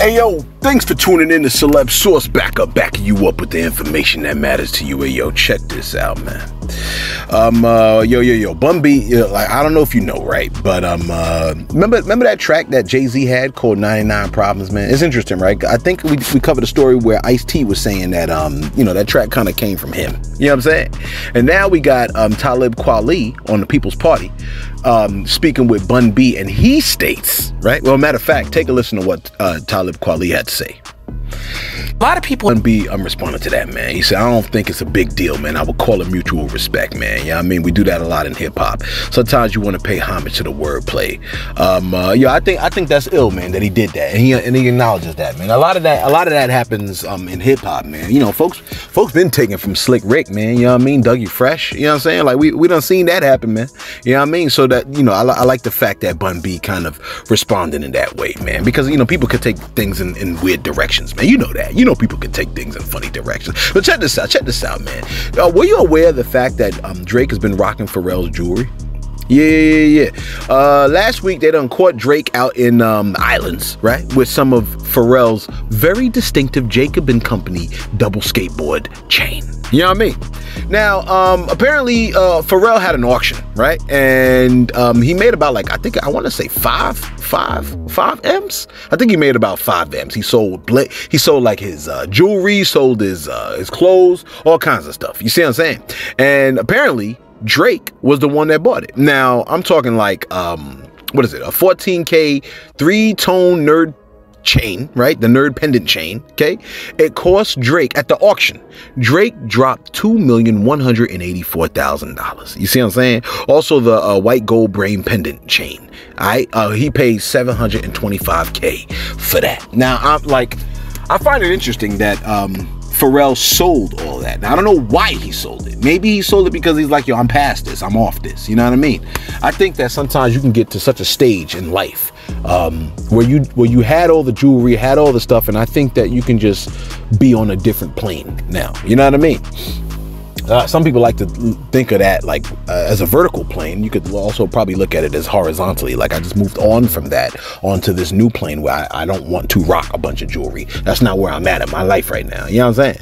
Hey yo, thanks for tuning in to Celeb Source backing you up with the information that matters to you. Hey yo, check this out, man. Yo, Bun B, like, I don't know if you know, right? But remember that track that Jay-Z had called 99 Problems, man? It's interesting, right? I think we covered a story where Ice-T was saying that that track kind of came from him. You know what I'm saying? And now we got Talib Kweli on the People's Party speaking with Bun B, and he states, right? Well, matter of fact, take a listen to what Talib Kweli had to say. A lot of people responding to that, man. He said, I don't think it's a big deal, man. I would call it mutual respect, man. You know what I mean? We do that a lot in hip hop. Sometimes you want to pay homage to the wordplay. I think that's ill, man, that he did that. And he acknowledges that, man. A lot of that happens in hip hop, man. You know, folks been taken from Slick Rick, man. You know what I mean? Dougie Fresh. You know what I'm saying? Like we done seen that happen, man. You know what I mean? So that, I like the fact that Bun B kind of responded in that way, man. Because, people could take things in weird directions, man. You know that. People can take things in funny directions. But check this out, man. Were you aware of the fact that Drake has been rocking Pharrell's jewelry? Yeah. Last week they done caught Drake out in Islands, right, with some of Pharrell's very distinctive Jacob & Company double skateboard chain. You know what I mean? Now, apparently, Pharrell had an auction, right? And he made about, like, I want to say five M's. I think he made about 5 M's. He sold like his jewelry, sold his clothes, all kinds of stuff. You see what I'm saying? And apparently, Drake was the one that bought it. Now, I'm talking like, what is it? A 14K 3-tone nerd chain, right? The nerd pendant chain. Okay. It cost Drake at the auction. Drake dropped $2,184,000. You see what I'm saying? Also the white gold brain pendant chain. He paid $725K for that. Now I find it interesting that Pharrell sold all that. Now I don't know why he sold it. Maybe he sold it because he's like, yo, I'm past this. I'm off this. You know what I mean? I think that sometimes you can get to such a stage in life where you had all the jewelry, had all the stuff, and I think that you can just be on a different plane now. You know what I mean? Some people like to think of that like as a vertical plane. You could also probably look at it as horizontally. Like I just moved on from that onto this new plane where I don't want to rock a bunch of jewelry. That's not where I'm at in my life right now. You know what I'm saying?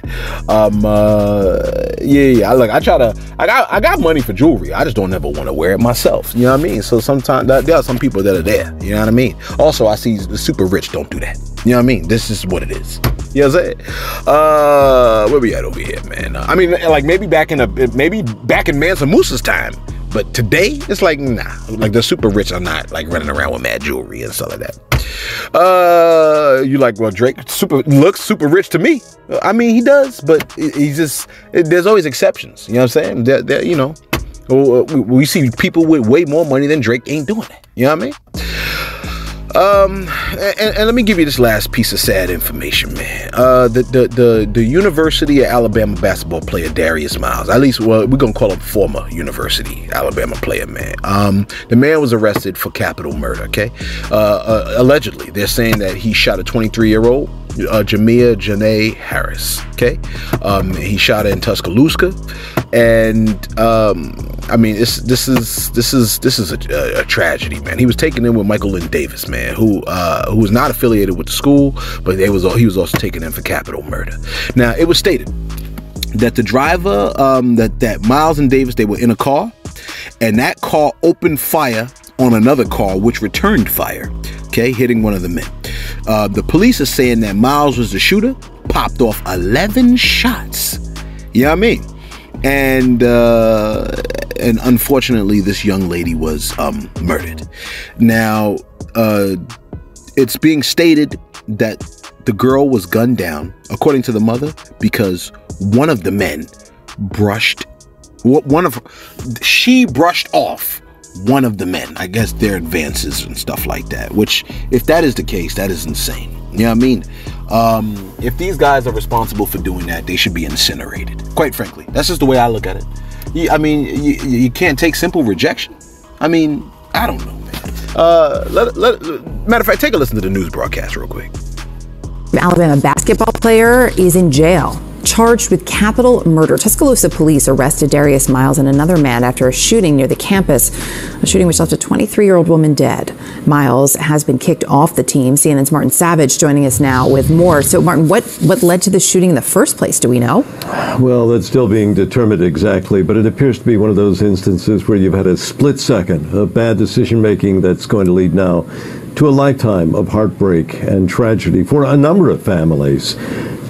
I got money for jewelry. I just don't ever want to wear it myself. You know what I mean? So sometimes there are some people that are there. You know what I mean? Also, I see the super rich don't do that. You know what I mean? This is what it is. You know what I'm saying? Where we at over here, man? I mean, like maybe back in Mansa Musa's time, but today it's like, nah. Like the super rich are not like running around with mad jewelry and stuff like that. You like, well, Drake looks super rich to me. I mean, he does, but there's always exceptions. You know what I'm saying? We see people with way more money than Drake ain't doing it. You know what I mean? And let me give you this last piece of sad information, man. The University of Alabama basketball player Darius Miles, at least, well, we're gonna call him former University Alabama player, man. The man was arrested for capital murder. Okay, allegedly, they're saying that he shot a 23-year-old. Jamia Janae Harris. Okay, he shot her in Tuscaloosa, and I mean, this is a tragedy, man. He was taken in with Michael Lynn Davis, man, who was not affiliated with the school, but he was also taken in for capital murder. Now, it was stated that the driver, that Miles and Davis, they were in a car, and that car opened fire on another car, which returned fire. Okay, hitting one of the men. The police are saying that Miles was the shooter, popped off 11 shots. You know what I mean? And unfortunately, this young lady was murdered. Now, it's being stated that the girl was gunned down, according to the mother, because one of the men brushed off one of the men. I guess their advances and stuff like that, which, if that is the case, that is insane. You know what I mean? If these guys are responsible for doing that, they should be incinerated. Quite frankly, that's just the way I look at it. I mean, you can't take simple rejection. I mean, I don't know, man. Matter of fact, take a listen to the news broadcast real quick. An Alabama basketball player is in jail charged with capital murder. Tuscaloosa police arrested Darius Miles and another man after a shooting near the campus, a shooting which left a 23-year-old woman dead. Miles has been kicked off the team. CNN's Martin Savage joining us now with more. So, Martin, what led to the shooting in the first place? Do we know? Well, that's still being determined exactly, but it appears to be one of those instances where you've had a split second of bad decision-making that's going to lead now to a lifetime of heartbreak and tragedy for a number of families.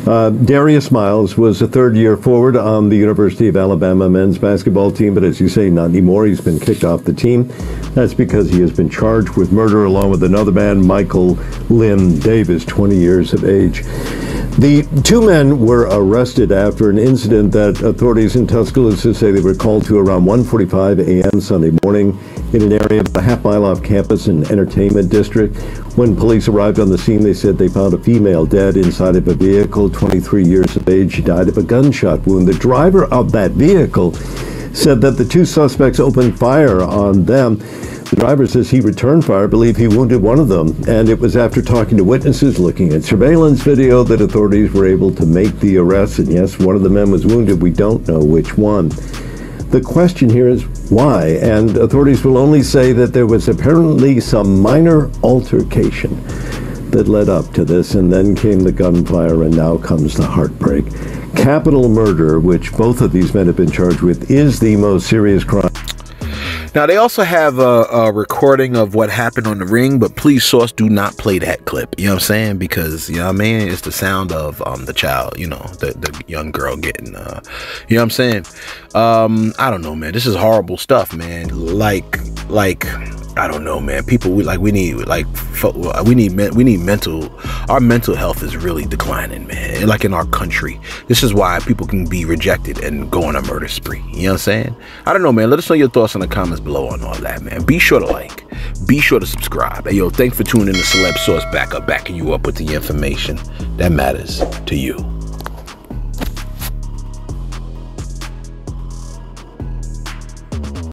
Darius Miles was a third-year forward on the University of Alabama men's basketball team, but as you say, not anymore. He's been kicked off the team. That's because he has been charged with murder along with another man, Michael Lynn Davis, 20 years of age. The two men were arrested after an incident that authorities in Tuscaloosa say they were called to around 1:45 a.m. Sunday morning in an area about a half-mile off campus in Entertainment District. When police arrived on the scene, they said they found a female dead inside of a vehicle, 23 years of age. She died of a gunshot wound. The driver of that vehicle said that the two suspects opened fire on them. The driver says he returned fire, believed he wounded one of them, and it was after talking to witnesses, looking at surveillance video, that authorities were able to make the arrest. And yes, one of the men was wounded. We don't know which one. The question here is why, and authorities will only say that there was apparently some minor altercation that led up to this, and then came the gunfire, and now comes the heartbreak. Capital murder, which both of these men have been charged with, is the most serious crime. Now, they also have a recording of what happened on the ring, but please, source, do not play that clip. You know what I'm saying? Because, you know what I mean? It's the sound of the child, you know, the young girl getting, you know what I'm saying? I don't know, man. This is horrible stuff, man. Like, I don't know, man. People, we need our mental health is really declining, man. Like in our country, this is why people can be rejected and go on a murder spree. You know what I'm saying? I don't know, man. Let us know your thoughts in the comments below on all that, man. Be sure to like, be sure to subscribe. Hey, yo, thanks for tuning in to Celeb Source Backup, backing you up with the information that matters to you.